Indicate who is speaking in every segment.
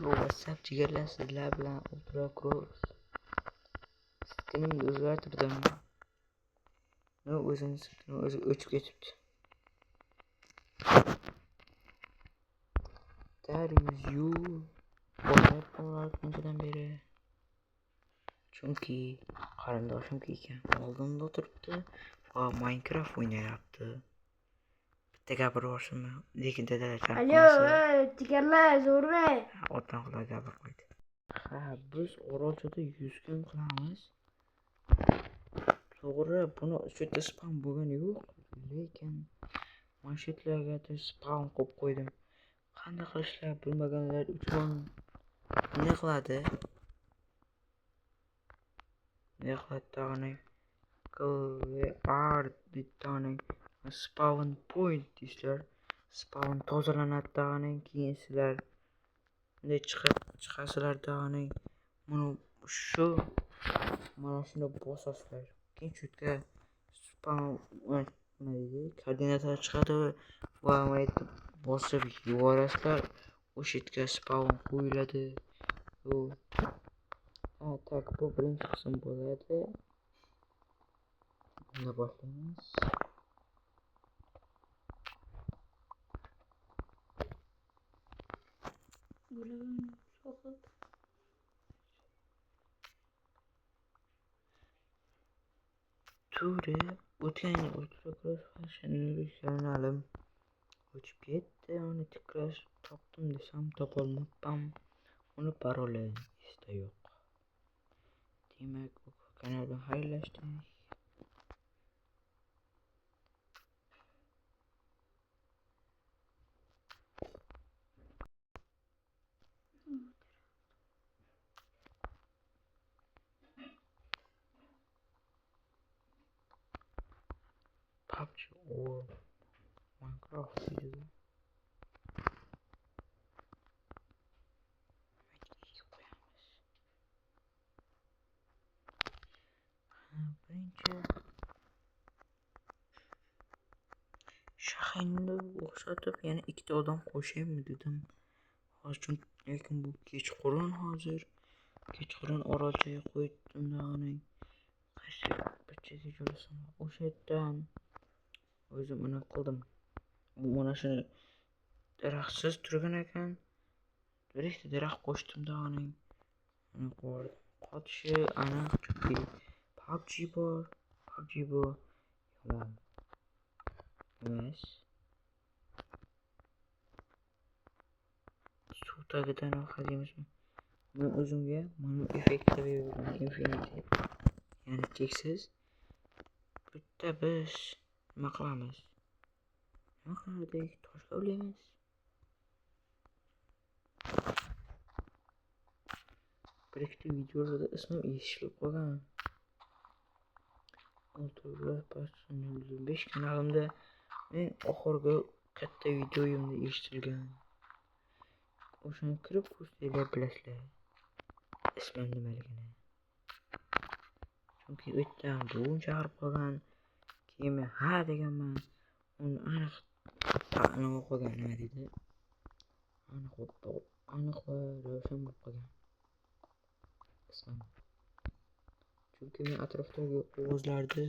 Speaker 1: WhatsApp jigarlar sizlar bilan Ultra Cross skinimni o'zgartirdim. O'zini o'zi o'chib ketibdi. Daryu boshlayapman qanchadan beri. Chunki qarindoshim ekan oldimda o'tiribdi va Minecraft o'ynayapti. Bitta gapirishimni, lekin dadalar
Speaker 2: jigarlar zo'rmi?
Speaker 1: otdan quloq gapirib qo'ydi. Biz orolchada 100 kun qilamiz. To'g'ri, buni shu yerda spam bo'lgani yo'q, lekin mana shu yerlarga spam qo'yib qo'ydim. Qanday qilishlar bilmaganlar uchun ne qiladi? Spawn point ishlar. Spawn tozalanadi dag'aning, keyin sizlar bunday chiqasizlar dag'aning. Mana shuni bosasizlar. Keyin shu yerga spawn koordinatalar chiqadi va mana bosib yuborasizlar. O'sha yerga spawn qo'yiladi. Tak, bu birinchi qism bo'ladi. Bunda boshlaymiz. To'g'ri, o'tgan yil Ultra Cross kanalim o'chib ketdi. Uni tiklash topdim desam topolmabman. Uni paroli esda yo'q. Demak, bu kanal bilan xayrlashdik. PUBG or Minecraft video. Birinchi shahinni o'xshatib yana ikkita odam qo'shaymi dedim. Hozir lekin bu kechqurun orolchaga qo'ydim dag'aning. Qaysi burchaga jo'lasam o'sha yerdan o'zim uni qildim. Mana shu daraxtsiz turgan ekan. Ikkita daraxt qo'shdim dag'aning. Uni qotishi aniq chunki PUBG bor. PUBG bu yomon emas. Suv tagidan qaziymiz. Men o'zimga mana effektni beraman, infinity. Ya'ni cheksiz. Bitta biz nima qilamiz? Nima qilardik? Toshga ulaymiz. Bir ikkita videolarda ismim eshitib qolgan. 5 kanalimda men oxirgi katta videoyimda eshitilgan. O'shani kirib ko'rsanglar bilasizlar. Ismim nimaligini. Chunki o'tdan bugun chaqirib qolgan. Keyin men ha deganman. Uni aniq qolgan nima deydi? Aniq va ravshan bo'lib qolgan. Ismim. Chunki men atrofdagi qog'ozlarni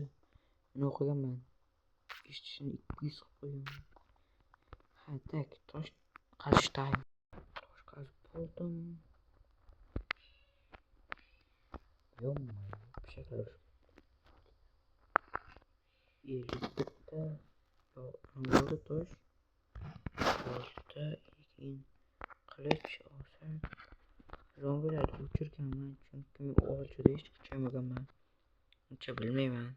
Speaker 1: o'qiganman. Eshitishni 200 qilib qo'ygan. Tak, tosh qazish time. Tosh qazib bo'ldim. Bir shakar. Bitta bo'ldi tosh. Oltita keyin qilich olsam zombilarni o'chirganman chunki men orolchada hech qachon bo'lmaganman. Uncha bilmayman.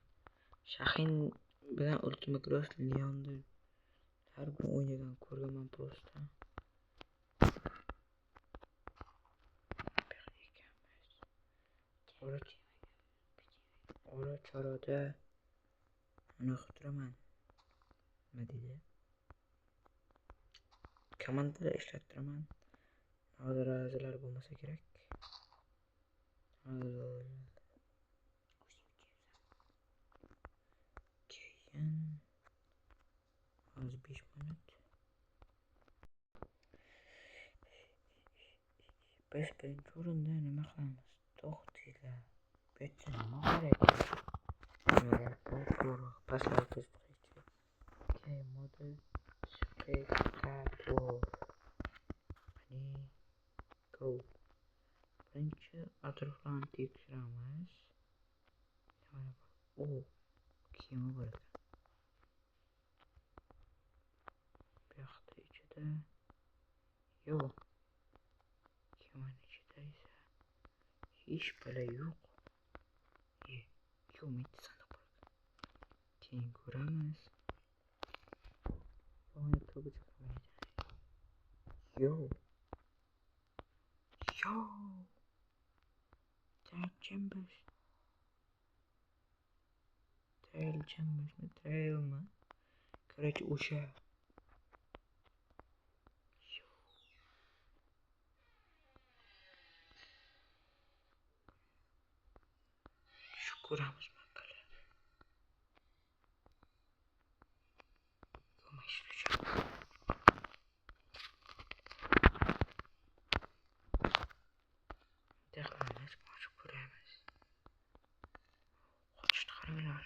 Speaker 1: Shahin bilan Ultra Cross Leon'ni har bir o'ynagan ko'rganman prosta. Orolchada uni xutiraman. Nima deydi? Komandada ishlattiraman. Nodiralar bo'lmasa kerak. Keyin hozir 5 minut. biz birinchi o'rinda nima qilamiz? To'xtanglar. Bu yerda nima kerak? Pastlarga Okay, model spectator. Go. Birinchi atroflarni tekshiramiz. Kiyimi bor ekan. Bu yoqda ichida yo'q. Kiyimning ichida esa hech balo yo'q. Bitta sandiq bor ekan. Keyin ko'ramiz. Yo. Jack Chambers. Trailmi? Короче, o'sha. Shu ko'ramiz maqala. Dehqonimiz boshib ko'ramiz. Qochishni qaranglar.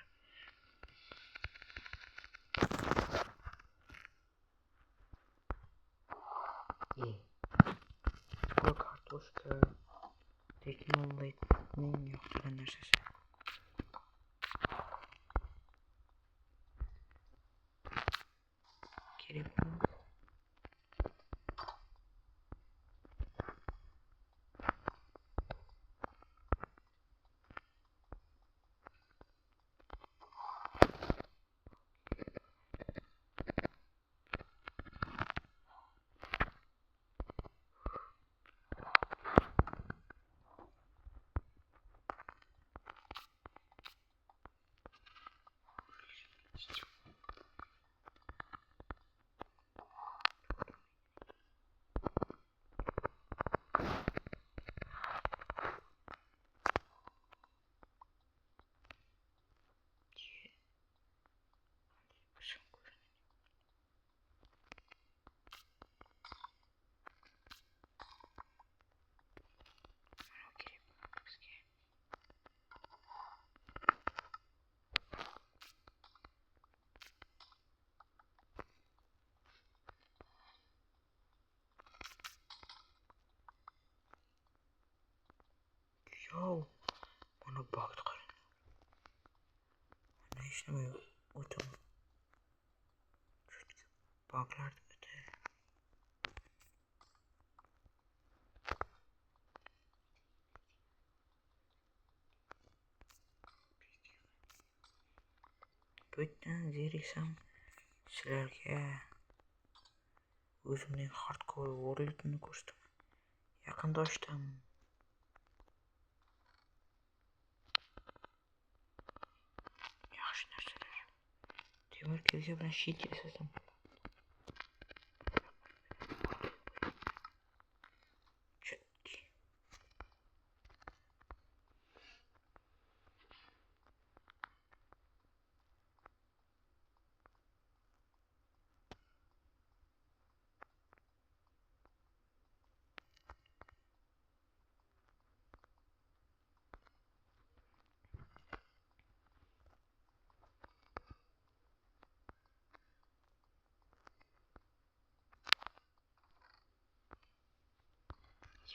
Speaker 1: Bu kartoshka teknologiyaning yoqtirgan narsasi. Kerak bu. Buni bakit qarang. Mana hech nima yo'q. O'taman. Baklar o'ta. Bu yerdan zeriksam sizlarga o'zimning hardcore world'ini ko'rsataman. Yaqindoshdim. Yaxshi narsalar. Temir kelsa bilan shit yasasam.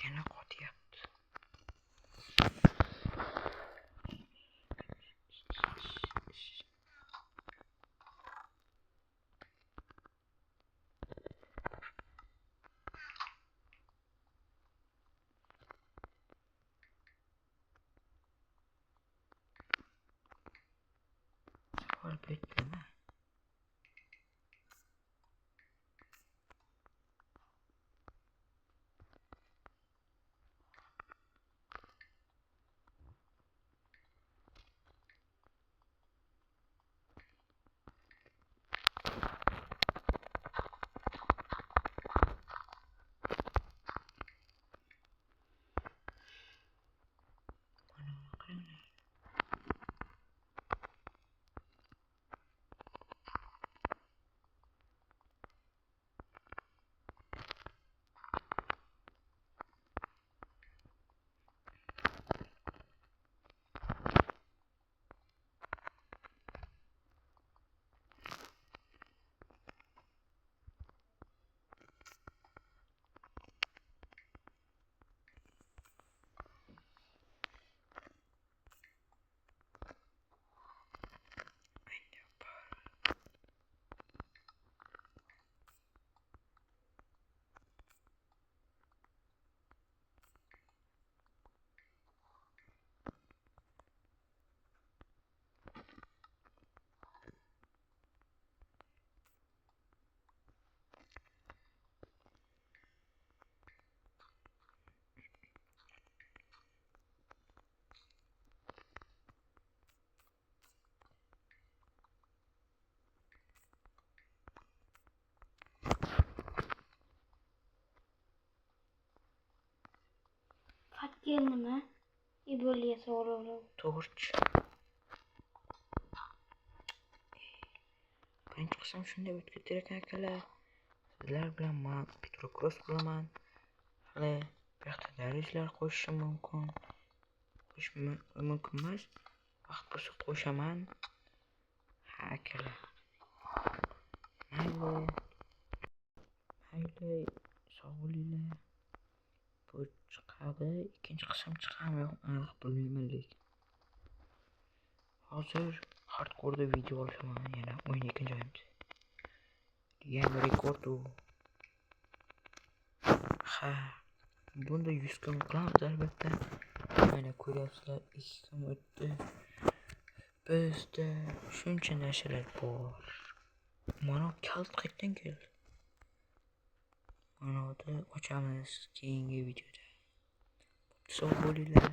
Speaker 1: Yana qotyapti. Savol bitdimi?
Speaker 2: Kendime. İboliye soruyorum.
Speaker 1: Torch. Birinchi qism shunday o'tib ketar ekan akalar. Sizlar bilan men Petrocross bo'laman. Hali bu yoqda darajlar qo'shishim mumkin. Mumkin emas. Vaqt bo'lsa qo'shaman. Ha akalar. Mayli. Sog' bo'linglar. Bu chiqadi. Ikkinchi qism chiqadimi yo'q aniq bilmayman lekin. Hozir hardcore video olishaman yana 12-joyimda. Yangi rekord u. Ha. Bunda 100 kun qilamiz albatta. Mana ko'ryapsizlar 2 kun o'tdi. Bizda shuncha narsalar bor. Mana kalt qayerdan keldi? Mana ochamiz keyingi videoda. Sog' bo'linglar.